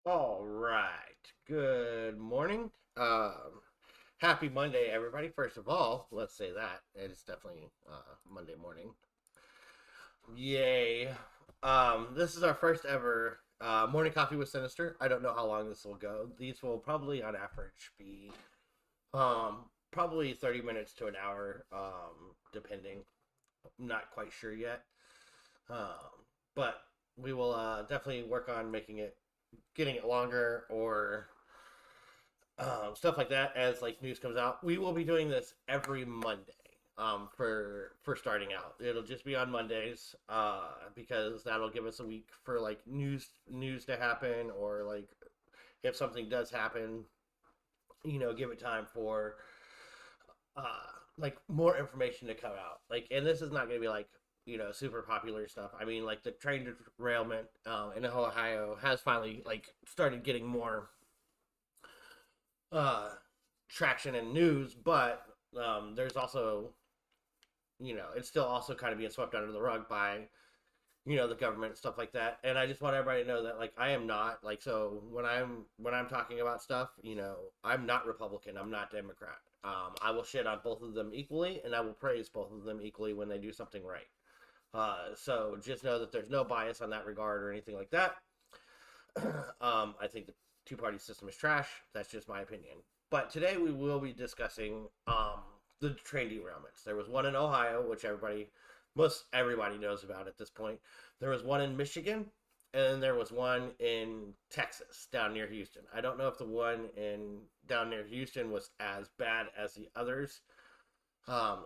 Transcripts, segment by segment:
All right. Good morning. Happy Monday, everybody. First of all, let's say that it's definitely Monday morning. Yay! This is our first ever morning coffee with Synistyr. I don't know how long this will go. These will probably, on average, be probably 30 minutes to an hour, depending. I'm not quite sure yet. But we will definitely work on making it, getting it longer or stuff like that as like news comes out. We will be doing this every Monday for starting out. It'll just be on Mondays because that'll give us a week for like news to happen or like if something does happen, give it time for like more information to come out. Like, and this is not going to be like super popular stuff. I mean, like the train derailment in Ohio has finally like started getting more uh, traction and news, but there's also, it's still also kind of being swept under the rug by, the government and stuff like that. And I just want everybody to know that, like, I am not like, so when I'm talking about stuff, I'm not Republican, I'm not Democrat. I will shit on both of them equally, and I will praise both of them equally when they do something right. So just know that there's no bias on that regard or anything like that. I think the two-party system is trash. That's just my opinion. But today we will be discussing the train derailments. There was one in Ohio, which most everybody knows about at this point. There was one in Michigan, and then there was one in Texas, down near Houston. I don't know if the one in down near Houston was as bad as the others, um,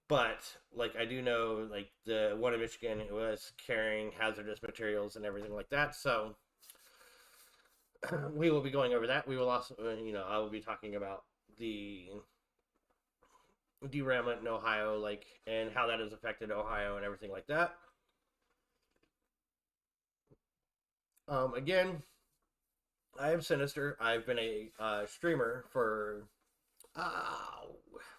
but like I do know, like the one in Michigan, it was carrying hazardous materials and everything like that. So we will be going over that. We will also, I will be talking about the derailment in Ohio, like, and how that has affected Ohio and everything like that. Again, I am Synistyr. I've been a streamer for uh,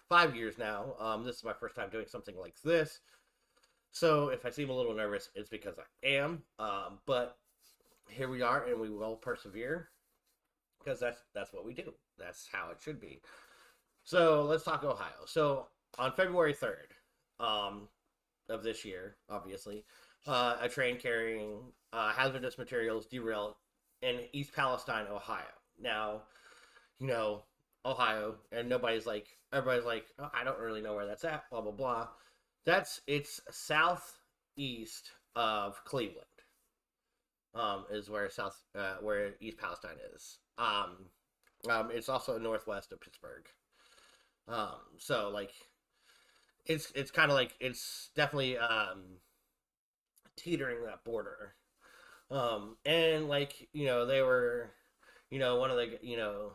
5 years now. This is my first time doing something like this. So if I seem a little nervous, it's because I am. But here we are, and we will persevere because that's what we do. That's how it should be. So let's talk Ohio. So on February 3rd of this year, obviously, a train carrying hazardous materials derailed in East Palestine, Ohio. Now, you know, Ohio, and everybody's like, oh, I don't really know where that's at, blah, blah, blah. It's southeast of Cleveland, is where East Palestine is. It's also northwest of Pittsburgh. So like it's kind of like it's definitely teetering that border. And like they were, one of the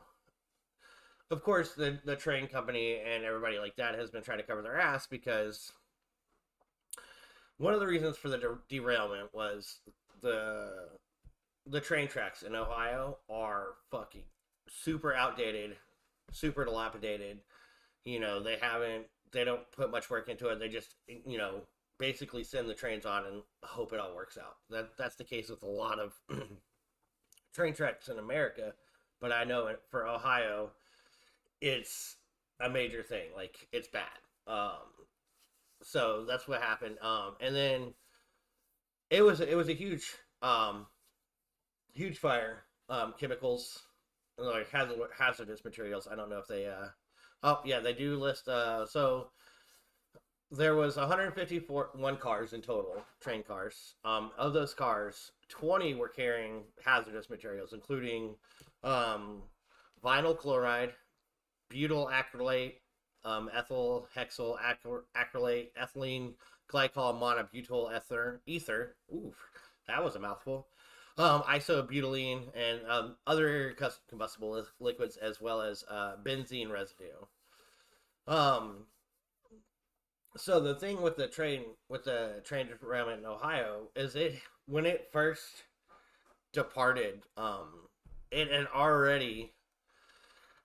of course the train company and everybody like that has been trying to cover their ass because one of the reasons for the derailment was the the train tracks in Ohio are fucking super outdated, super dilapidated. They don't put much work into it. They just basically send the trains on and hope it all works out. That's the case with a lot of train tracks in America, but I know for Ohio, it's a major thing. Like it's bad. So that's what happened. And then it was a huge fire. Chemicals, like hazardous materials. I don't know if they. Oh yeah, they do list. So there was 151 cars in total, train cars. Of those cars, 20 were carrying hazardous materials, including um, vinyl chloride, butyl acrylate, ethyl hexyl acrylate, ethylene glycol monobutyl ether. Oof, that was a mouthful. Isobutylene and other combustible liquids, as well as benzene residue. Um, so the thing with the train derailment in Ohio is it when it first departed, it had already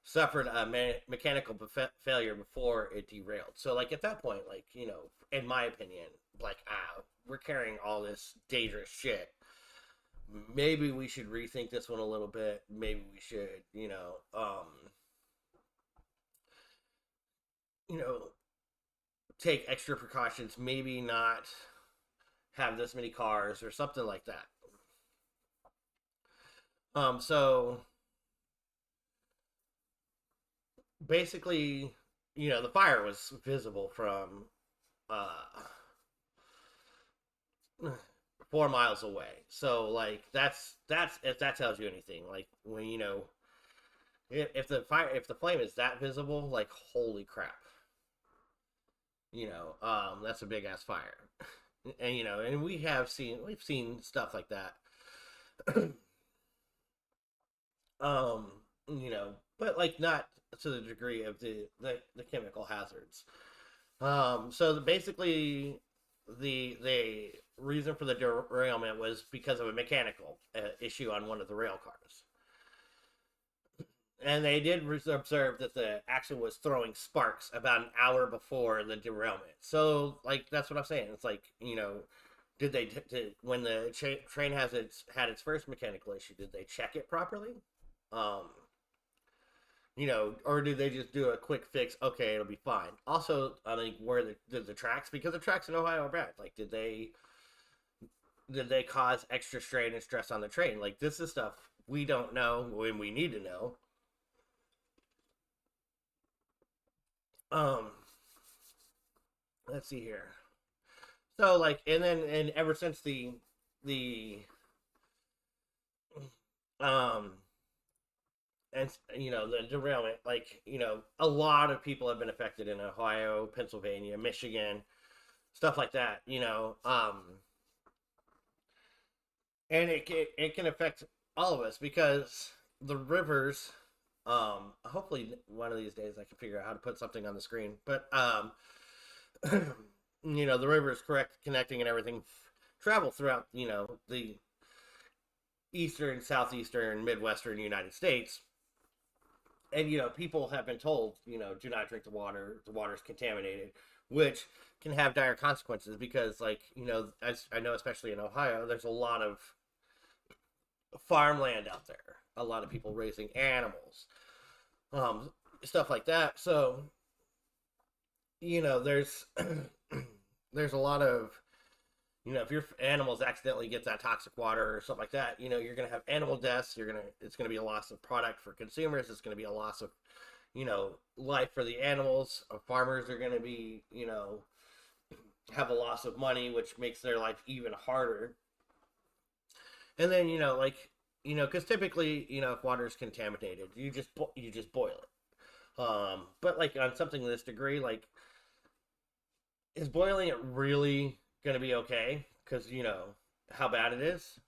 suffered a mechanical failure before it derailed. So like at that point, like in my opinion, like we're carrying all this dangerous shit. maybe we should rethink this one a little bit. Maybe we should, you know, take extra precautions. Maybe not have this many cars or something like that. So basically, the fire was visible from uh 4 miles away. So like that's if that tells you anything. Like when if the flame is that visible, like holy crap, that's a big ass fire. And and we've seen stuff like that. um, but like not to the degree of the chemical hazards. So basically, the reason for the derailment was because of a mechanical issue on one of the rail cars, and they did observe that the axle was throwing sparks about an hour before the derailment. So, like, that's what I'm saying. It's like, did they when the train had its first mechanical issue? Did they check it properly? Um, or do they just do a quick fix? Okay, it'll be fine. Also, I mean, where the tracks, because the tracks in Ohio are bad. Like, did they cause extra strain and stress on the train? Like, this is stuff we don't know when we need to know. Um, let's see here. So, like, and ever since the um and the derailment, like, a lot of people have been affected in Ohio, Pennsylvania, Michigan, stuff like that. And it can affect all of us because the rivers. Hopefully one of these days I can figure out how to put something on the screen, but the rivers correct connecting and everything travel throughout the eastern, southeastern, midwestern United States. And people have been told, do not drink the water. The water's contaminated, which can have dire consequences because, like, as I know, especially in Ohio, there's a lot of farmland out there. A lot of people raising animals, stuff like that. So, there's there's a lot of if your animals accidentally get that toxic water or something like that, you're gonna have animal deaths. It's gonna be a loss of product for consumers. It's gonna be a loss of life for the animals. Farmers are gonna be have a loss of money, which makes their life even harder. And then like because typically if water is contaminated, you just boil it. But like on something to this degree, like is boiling it really going to be okay? Because how bad it is.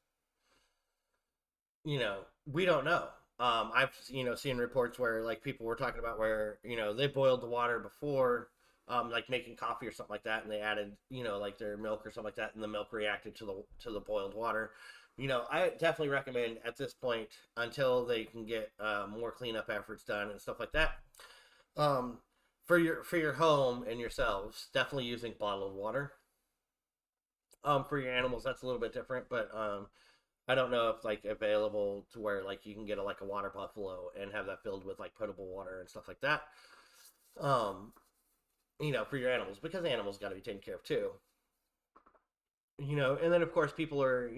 We don't know. I've seen reports where like people were talking about where they boiled the water before, like making coffee or something like that, and they added like their milk or something like that, and the milk reacted to the boiled water. I definitely recommend at this point until they can get more cleanup efforts done and stuff like that. Um, for your home and yourselves, definitely using bottled water. For your animals, that's a little bit different, but I don't know if like available to where like you can get like a water buffalo and have that filled with like potable water and stuff like that. Um, for your animals because animals got to be taken care of too. And then of course people are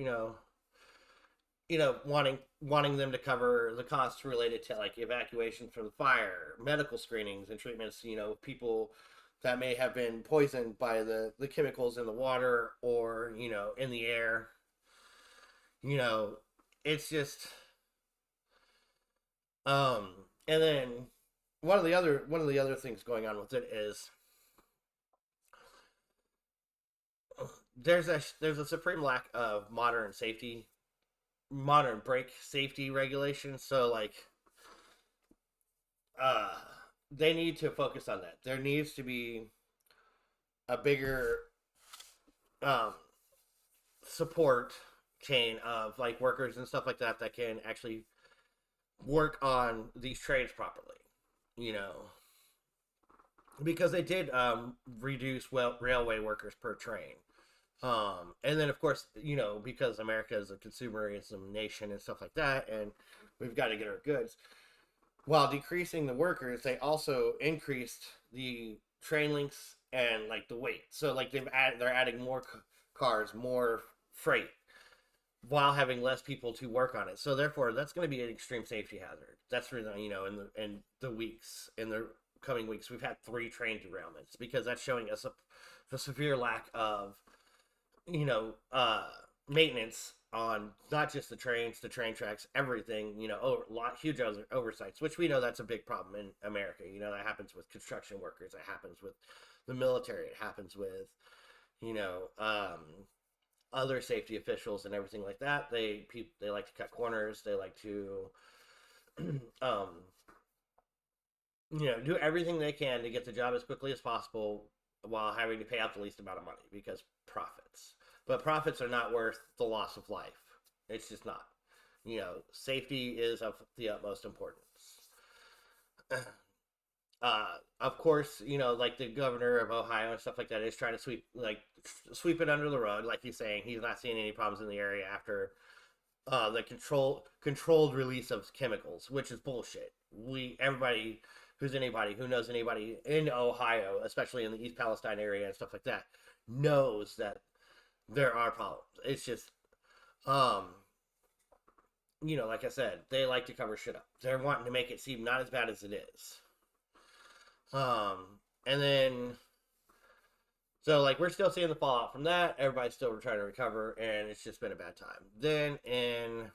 wanting them to cover the costs related to like evacuation from the fire, medical screenings and treatments. People that may have been poisoned by the chemicals in the water or in the air. You know, it's just um, and then one of the other things going on with it is there's a supreme lack of modern brake safety regulations. So like uh they need to focus on that. There needs to be a bigger um support chain of like workers and stuff like that that can actually work on these trains properly. You know, because they did reduce railway workers per train. And then of course, because America is a consumerism nation and stuff like that, and we've got to get our goods. While decreasing the workers, they also increased the train links and like the weight. So like they're adding more cars, more freight, while having less people to work on it. So therefore, that's going to be an extreme safety hazard. That's for in the coming weeks, we've had 3 train derailments because that's showing us the severe lack of you know maintenance on not just the trains, the train tracks, everything. Huge oversights, which we know that's a big problem in America. That happens with construction workers. It happens with the military. It happens with you know other safety officials and everything like that. They like to cut corners. They like to um, do everything they can to get the job as quickly as possible while having to pay out the least amount of money because profits. But profits are not worth the loss of life. It's just not. Safety is of the utmost importance. Of course, like the governor of Ohio and stuff like that is trying to sweep it under the rug, like he's saying he's not seeing any problems in the area after the controlled release of chemicals, which is bullshit. Anybody who knows anybody in Ohio, especially in the East Palestine area and stuff like that, knows that there are problems. It's just, like I said, they like to cover shit up. They're wanting to make it seem not as bad as it is. And then, so like we're still seeing the fallout from that. Everybody's still trying to recover, and it's just been a bad time. Then in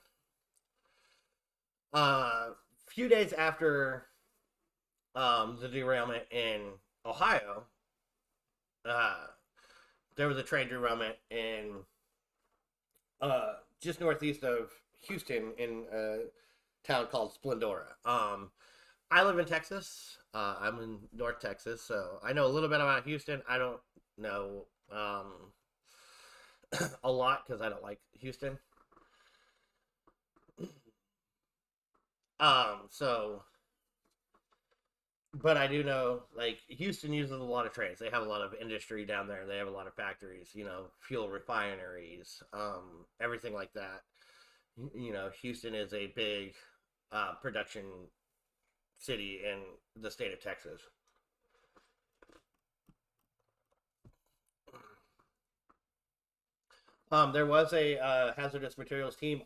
a few days after the derailment in Ohio, there was a train derailment in just northeast of Houston in a town called Splendora. I live in Texas. I'm in North Texas, so I know a little bit about Houston. I don't know a lot because I don't like Houston. So, but I do know like Houston uses a lot of trains. They have a lot of industry down there. They have a lot of factories. Fuel refineries, everything like that. Houston is a big production city in the state of Texas. There was a hazardous materials team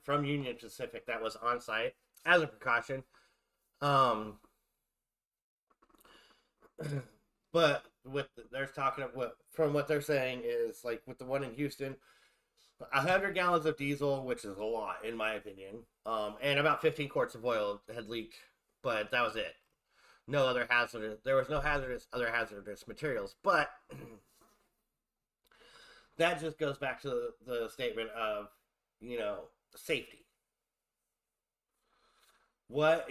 from Union Pacific that was on site as a precaution. But they're talking of from what they're saying is like with the one in Houston, 100 gallons of diesel, which is a lot in my opinion, and about 15 quarts of oil had leaked, but that was it. No other hazardous. There was no hazardous materials, but that just goes back to the statement of safety. What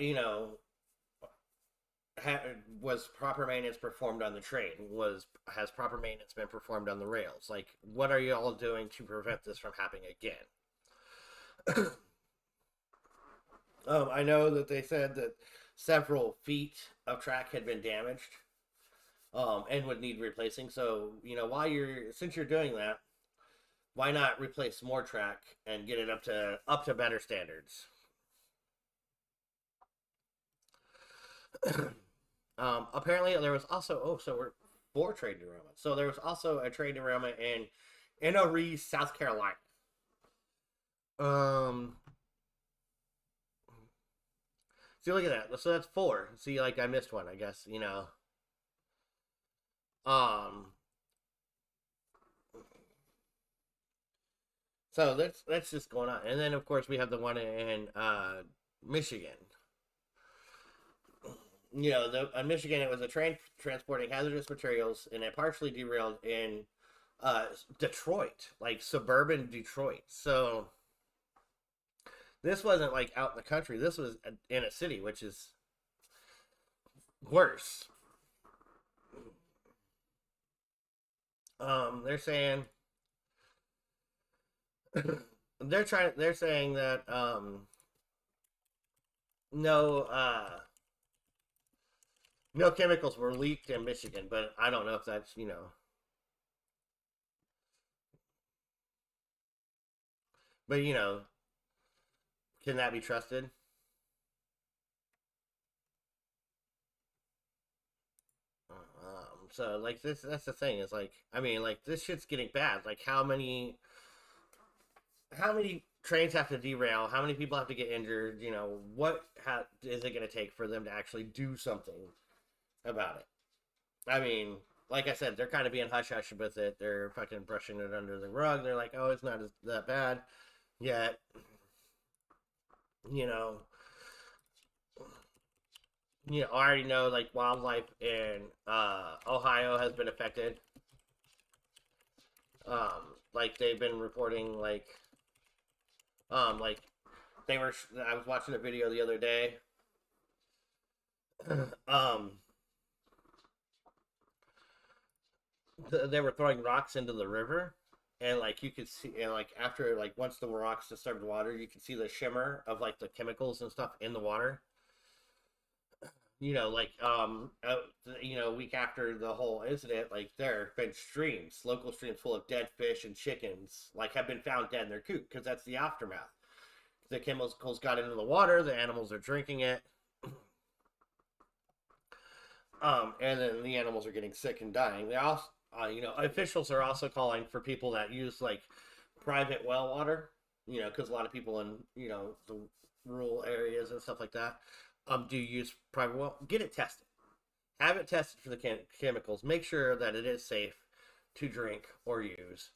was proper maintenance performed on the train? Has proper maintenance been performed on the rails? Like, what are you all doing to prevent this from happening again? I know that they said that several feet of track had been damaged, and would need replacing. So since you're doing that, why not replace more track and get it up to better standards? Apparently, there was also so we're 4 trade derailments. So there was also a trade derailment in Inner Reese, South Carolina. Um, See, look at that. So that's 4. See, like I missed one, I guess. Um, so that's just going on, and then of course we have the one in Michigan. Michigan, it was a train transporting hazardous materials, and it partially derailed in Detroit, like suburban Detroit. So this wasn't like out in the country. This was in a city, which is worse. They're saying they're saying that no no chemicals were leaked in Michigan, but I don't know if that's But can that be trusted? So like that's the thing is like I mean like this shit's getting bad. Like how many trains have to derail? How many people have to get injured? Is it going to take for them to actually do something about it? I mean, like I said, they're kind of being hush hush with it. They're fucking brushing it under the rug. They're like, oh, it's not that bad. Yet, you know, I already know like wildlife in Ohio has been affected. Like they've been reporting like they were. I was watching a video the other day. um, they were throwing rocks into the river, and like you could see, and like after like once the rocks disturbed the water, you could see the shimmer of like the chemicals and stuff in the water. Like a week after the whole incident, like there have been streams, local streams full of dead fish and chickens, like have been found dead in their coop because that's the aftermath. The chemicals got into the water, the animals are drinking it, and then the animals are getting sick and dying. They also, officials are also calling for people that use like private well water, because a lot of people in the rural areas and stuff like that, do use private well. Get it tested. Have it tested for the chemicals. Make sure that it is safe to drink or use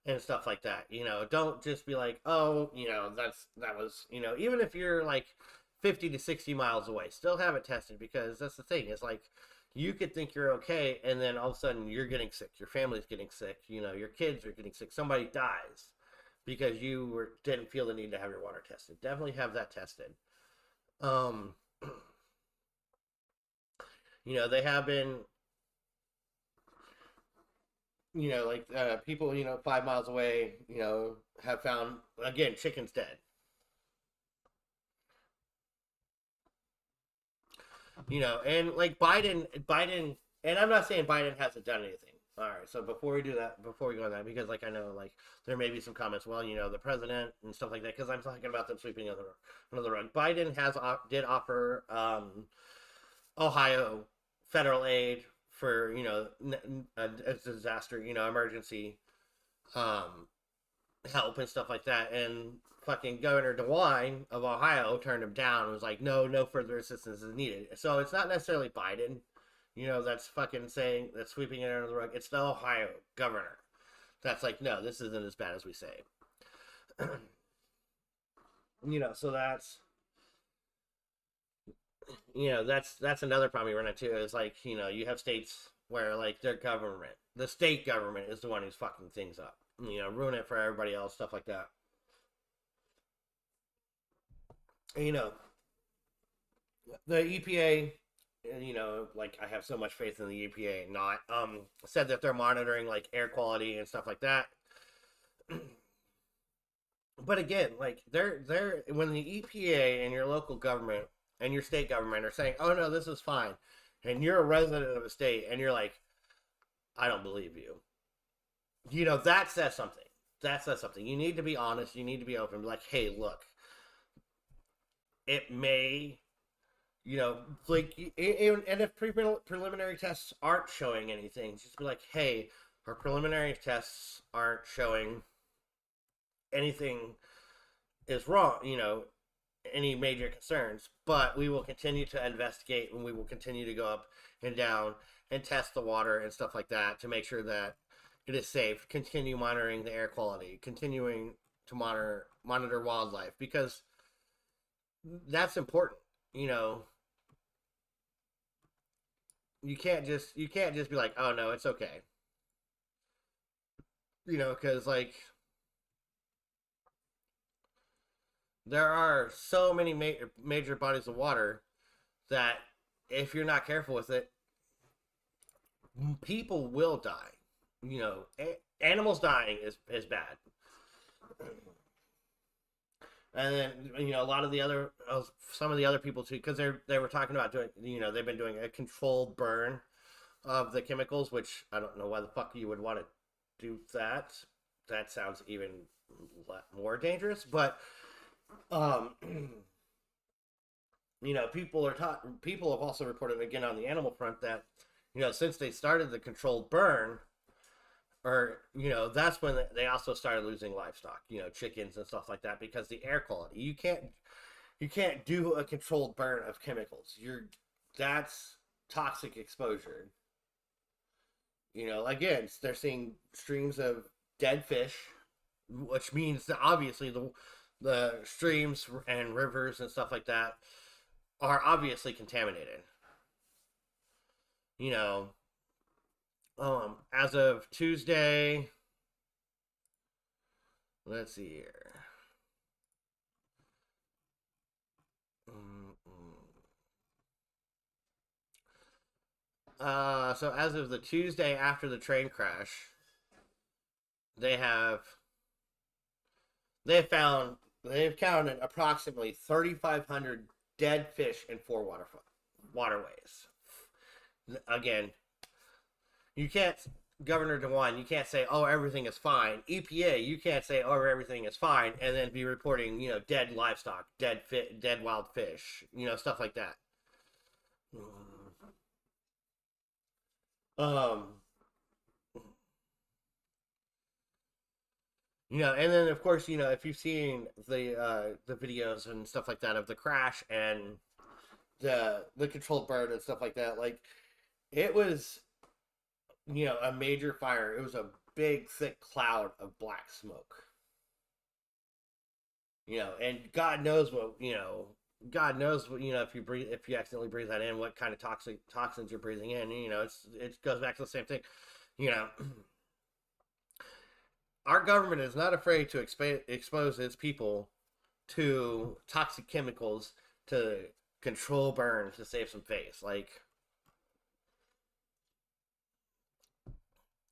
and stuff like that. Don't just be like, oh, that was, even if you're like 50 to 60 miles away, still have it tested because that's the thing. It's like you could think you're okay, and then all of a sudden you're getting sick. Your family's getting sick. Your kids are getting sick. Somebody dies because didn't feel the need to have your water tested. Definitely have that tested. Um, they have been, like people, 5 miles away, have found again chickens dead. And like Biden, and I'm not saying Biden hasn't done anything. All right, so before we go on that, because like I know like there may be some comments, well, the president and stuff like that, because I'm talking about them sweeping under the rug. Biden did offer Ohio federal aid for a disaster, emergency um, help and stuff like that, and fucking Governor DeWine of Ohio turned him down and was like, no, no further assistance is needed. So it's not necessarily Biden, that's fucking saying that's sweeping it under the rug. It's the Ohio governor that's like, no, this isn't as bad as we say. So that's another problem you run into is like, you have states where like the state government is the one who's fucking things up, ruin it for everybody else, stuff like that. And, the EPA, like I have so much faith in the EPA, not said that they're monitoring like air quality and stuff like that. But again, like they're when the EPA and your local government and your state government are saying, "Oh no, this is fine," and you're a resident of a state and you're like, "I don't believe you." That says something. That says something. You need to be honest. You need to be open. Be like, "Hey, look, it may." Like, and if preliminary tests aren't showing anything, just be like, hey, our preliminary tests aren't showing anything is wrong, any major concerns, but we will continue to investigate and we will continue to go up and down and test the water and stuff like that to make sure that it is safe. Continue monitoring the air quality, continuing to monitor wildlife because that's important. You can't just be like, oh no, it's okay. Because like there are so many major bodies of water that if you're not careful with it, people will die. Animals dying is bad. And then a lot of the other some of the other people too, because they were talking about doing they've been doing a controlled burn of the chemicals, which I don't know why the fuck you would want to do that, that sounds even more dangerous. But um, people have also reported again on the animal front that since they started the controlled burn, or that's when they also started losing livestock, chickens and stuff like that, because the air quality. You can't do a controlled burn of chemicals. That's toxic exposure. Again, they're seeing streams of dead fish, which means that obviously the streams and rivers and stuff like that are obviously contaminated. You know, as of Tuesday, let's see here. So as of the Tuesday after the train crash, they have they've counted approximately 3,500 dead fish in four waterways. Again, you can't, Governor DeWine, you can't say, oh, everything is fine. EPA, you can't say, oh, everything is fine, and then be reporting, dead livestock, dead wild fish, stuff like that. Um, and then of course, if you've seen the videos and stuff like that of the crash and the controlled burn and stuff like that, like it was, a major fire. It was a big, thick cloud of black smoke. And God knows what, if you breathe, if you accidentally breathe that in, what kind of toxins you're breathing in. It goes back to the same thing. You know, our government is not afraid to expose its people to toxic chemicals to control burn to save some face. Like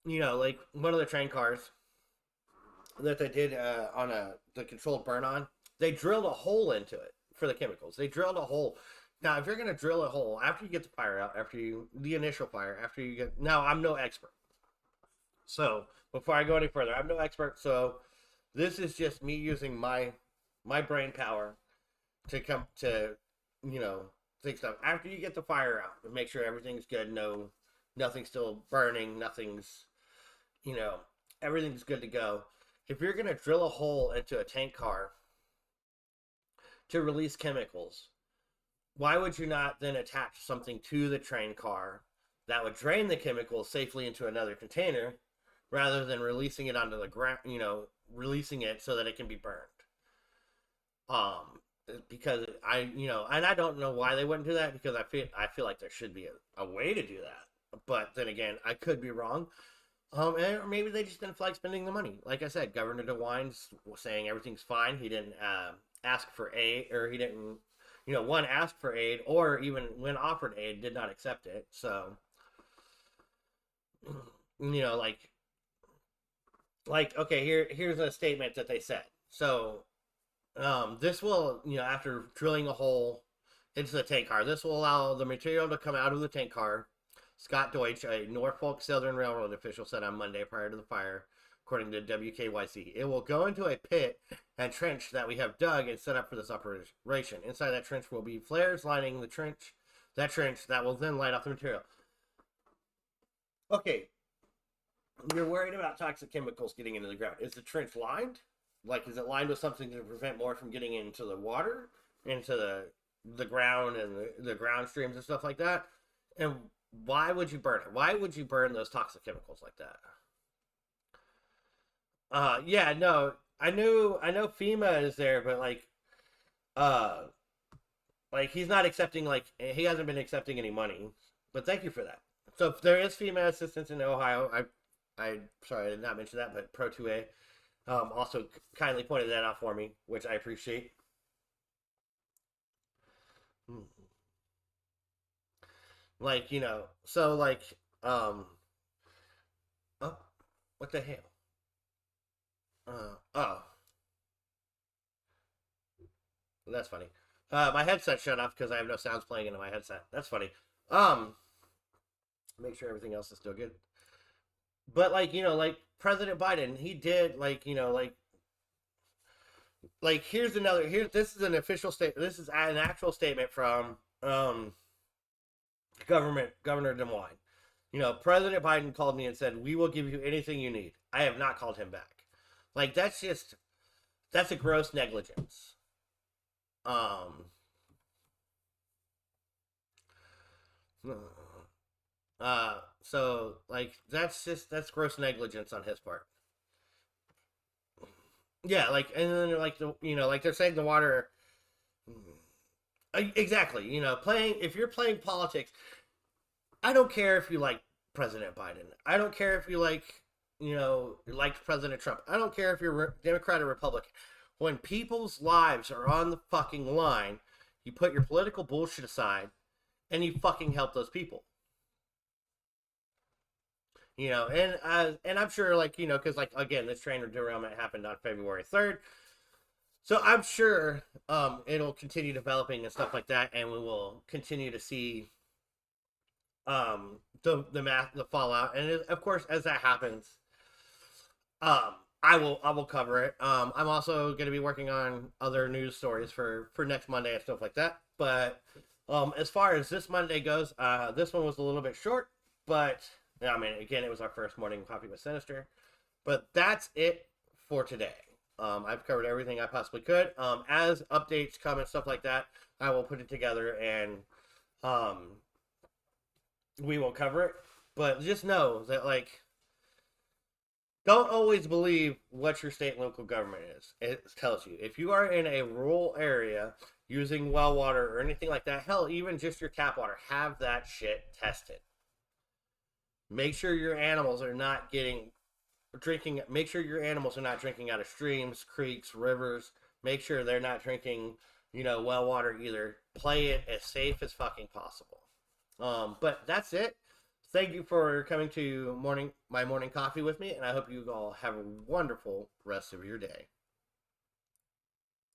one of the train cars that they did on the controlled burn on, they drilled a hole into it for the chemicals. They drilled a hole. Now, if you're gonna drill a hole after you get the fire out, the initial fire, after you get, now I'm no expert, so before I go any further, I'm no expert. So this is just me using my brain power to come to think stuff after you get the fire out and make sure everything's good. No, nothing's still burning. Nothing's you know everything's good to go. If you're gonna drill a hole into a tank car to release chemicals, why would you not then attach something to the train car that would drain the chemicals safely into another container rather than releasing it onto the ground, releasing it so that it can be burned? Um, because and I don't know why they wouldn't do that, because I feel like there should be a way to do that. But then again, I could be wrong. And maybe they just didn't feel like spending the money. Like I said, Governor DeWine's saying everything's fine. He didn't ask for aid, or he didn't, one, ask for aid, or even when offered aid, did not accept it. So, like okay, here's a statement that they said. So, this will, after drilling a hole into the tank car, this will allow the material to come out of the tank car. Scott Deutsch, a Norfolk Southern Railroad official, said on Monday prior to the fire, according to WKYC. It will go into a pit and trench that we have dug and set up for this operation. Inside that trench will be flares lining that trench that will then light off the material. Okay, you're worried about toxic chemicals getting into the ground. Is the trench lined? Like, is it lined with something to prevent more from getting into the water, into the ground and the ground streams and stuff like that? And why would you burn it? Why would you burn those toxic chemicals like that? Yeah, no, I know FEMA is there, but uh, he's not accepting, he hasn't been accepting any money. But thank you for that. So if there is FEMA assistance in Ohio, I sorry I did not mention that, but Pro 2A also kindly pointed that out for me, which I appreciate. Hmm. So oh, what the hell? Oh, that's funny. My headset shut off because I have no sounds playing into my headset. That's funny. Um, make sure everything else is still good. But like, like President Biden, he did like, like here's another here. This is an official statement. This is an actual statement from Governor Des Moines. President Biden called me and said, "We will give you anything you need." I have not called him back. Like that's a gross negligence. Um, so like that's gross negligence on his part. Yeah, like and then like like they're saying the water. Exactly. Playing if you're playing politics, I don't care if you like President Biden. I don't care if you liked President Trump. I don't care if you're Democrat or Republican. When people's lives are on the fucking line, you put your political bullshit aside and you fucking help those people. And I'm sure like because like again, this train derailment happened on February 3rd, so I'm sure it'll continue developing and stuff like that, and we will continue to see the fallout, and of course as that happens, I will cover it. I'm also going to be working on other news stories for next Monday and stuff like that. But as far as this Monday goes, this one was a little bit short, but I mean, again, it was our first morning coffee with Synistyr. But that's it for today. I've covered everything I possibly could. As updates come and stuff like that, I will put it together and um, we will cover it. But just know that like don't always believe what your state and local government is. It tells you. If you are in a rural area using well water or anything like that, hell, even just your tap water, have that shit tested. Make sure your animals are not make sure your animals are not drinking out of streams, creeks, rivers. Make sure they're not drinking, well water either. Play it as safe as fucking possible. But that's it. Thank you for coming to my morning coffee with me, and I hope you all have a wonderful rest of your day.